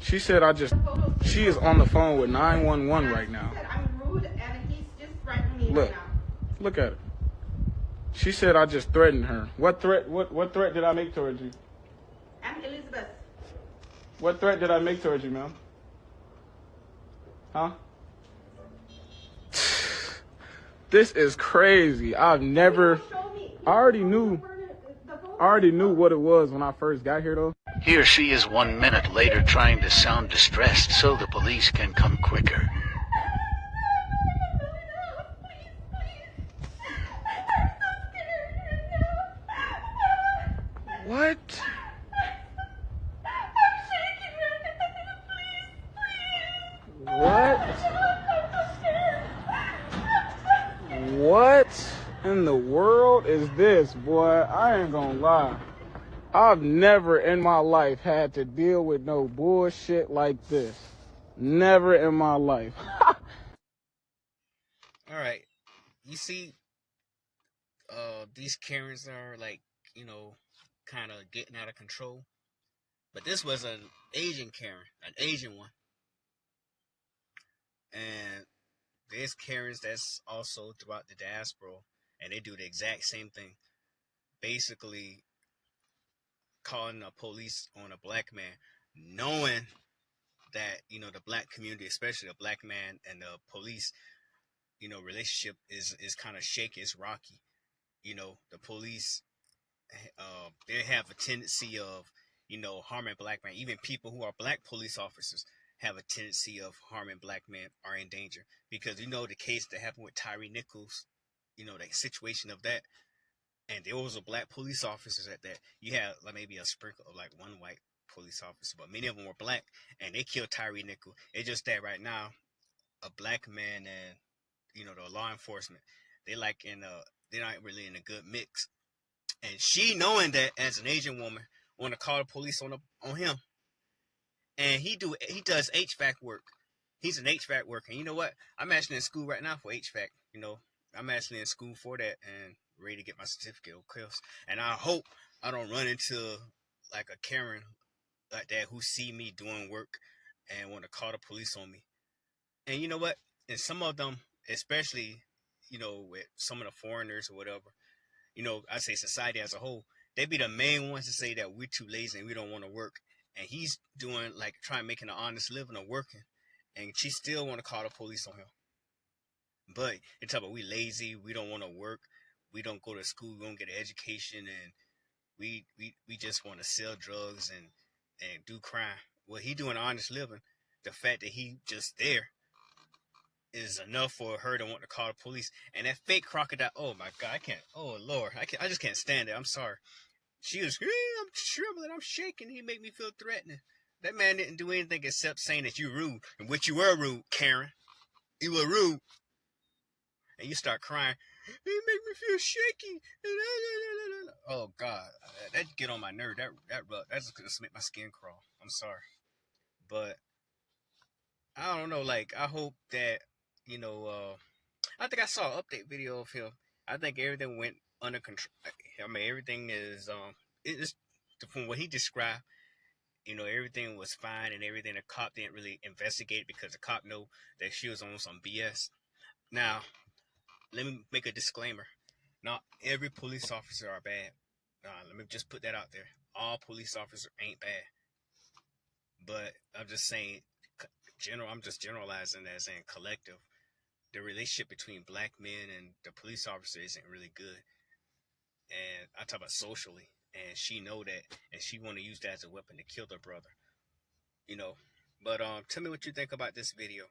She said she is on the phone with 911 right now. I'm rude and he's just threatening me right now. Look at it. She said I just threatened her. What threat did I make towards you? I'm Elizabeth. What threat did I make towards you, ma'am? Huh? This is crazy. I already knew what it was when I first got here, though. Here she is 1 minute later trying to sound distressed so the police can come quicker. What? What in the world is this, boy? I ain't gonna lie. I've never in my life had to deal with no bullshit like this. Never in my life. Alright. You see, these Karens are like, kind of getting out of control. But this was an Asian Karen, an Asian one. And there's Karens that's also throughout the diaspora, and they do the exact same thing. Basically, calling the police on a black man, knowing that, the black community, especially the black man and the police, relationship is kind of shaky, it's rocky. The police, they have a tendency of, harming black men. Even people who are black police officers have a tendency of harming black men, are in danger. Because the case that happened with Tyree Nichols, the situation of that, and there was a black police officers at that. You had like maybe a sprinkle of like one white police officer, but many of them were black, and they killed Tyree Nichols. It's just that right now, a black man and the law enforcement, they're not really in a good mix. And she, knowing that as an Asian woman, want to call the police on him. And he does HVAC work. He's an HVAC worker. And you know what? I'm actually in school right now for HVAC. I'm actually in school for that and ready to get my certificate of course. And I hope I don't run into like a Karen like that who see me doing work and want to call the police on me. And you know what? And some of them, especially, with some of the foreigners or whatever, I say society as a whole, they be the main ones to say that we're too lazy and we don't want to work. And he's doing trying making an honest living or working, and she still want to call the police on him. But they talk about we lazy, we don't want to work, we don't go to school, we don't get an education, and we just want to sell drugs and do crime. Well, he doing an honest living. The fact that he just there is enough for her to want to call the police. And that fake crocodile, oh my God, I can't. Oh Lord, I just can't stand it. I'm sorry. She was, I'm trembling, I'm shaking. He made me feel threatening. That man didn't do anything except saying that you're rude, and which you were rude, Karen. You were rude. And you start crying. He made me feel shaky. Oh God, that get on my nerve. That's gonna make my skin crawl. I'm sorry, but I don't know. I hope that I think I saw an update video of him. I think everything went under control. I mean, everything is it's from what he described. Everything was fine and everything. The cop didn't really investigate because the cop knew that she was on some BS. Now, let me make a disclaimer. Not every police officer are bad. Let me just put that out there. All police officers ain't bad. But I'm just saying, I'm just generalizing as in collective. The relationship between black men and the police officer isn't really good. And I talk about socially. And she know that, and she want to use that as a weapon to kill her brother. But tell me what you think about this video.